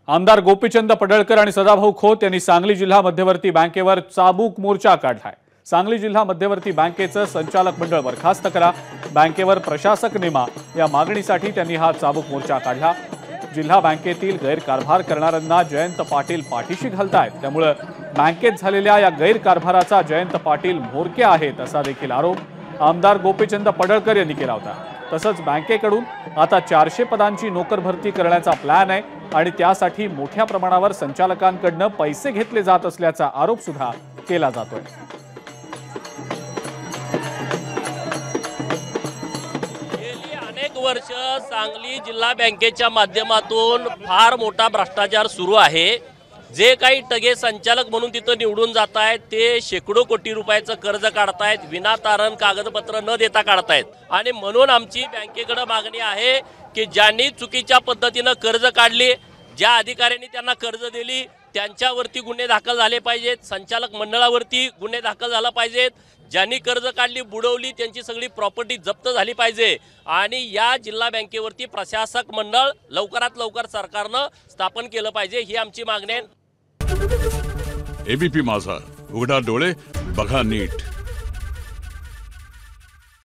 आमदार गोपीचंद पडळकर आणि सदाभाऊ खोत यांनी सांगली जिल्हा मध्यवर्ती बँकेवर चाबूक मोर्चा काढलाय। सांगली जिल्हा मध्यवर्ती बँकेचं संचालक मंडळ बरखास्त करा, बँकेवर प्रशासक नेमा या मागणीसाठी त्यांनी हा चाबूक मोर्चा काढला। जिल्हा बँकेतील गैरकारभार करणाऱ्यांना जयंत पाटील पाठीशी घालतायत, त्यामुळे बँकेत झालेल्या या गैरकारभाराचा जयंत पाटील म्होरके आहेत असा देखील आरोप आमदार गोपीचंद पडळकर यांनी केला होता। तसंच बँकेकडून आता 400 पदांची नोकर भरती करण्याचा प्लॅन आहे आणि त्यासाठी मोठ्या प्रमाणावर संचालकांकडून पैसे घेतले जात असल्याचा आरोप सुद्धा केला जातोय। गेली अनेक वर्ष सांगली जिल्हा बँकेच्या माध्यमातून फार मोठा भ्रष्टाचार सुरू आहे। जे काही टगे संचालक म्हणून तिथं निवडून जात आहेत ते शेकडो कोटी रुपयाचं कर्ज काढतायत, विनातारण कागदपत्र न देता काढतायत। आणि म्हणून आमची बँकेकडे मागणी आहे की ज्यांनी चुकीच्या पद्धतीनं कर्ज काढले, ज्या अधिकाऱ्यांनी त्यांना कर्ज दिली त्यांच्यावरती गुन्हे दाखल झाले पाहिजेत, संचालक मंडळावरती गुन्हे दाखल झाला पाहिजेत, ज्यांनी कर्ज काढली बुडवली त्यांची सगळी प्रॉपर्टी जप्त झाली पाहिजे आणि या जिल्हा बँकेवरती प्रशासक मंडळ लवकरात लवकर सरकारनं स्थापन केलं पाहिजे, ही आमची मागणी आहे। एबीपी माझा, उघडा डोळे बघा नीट।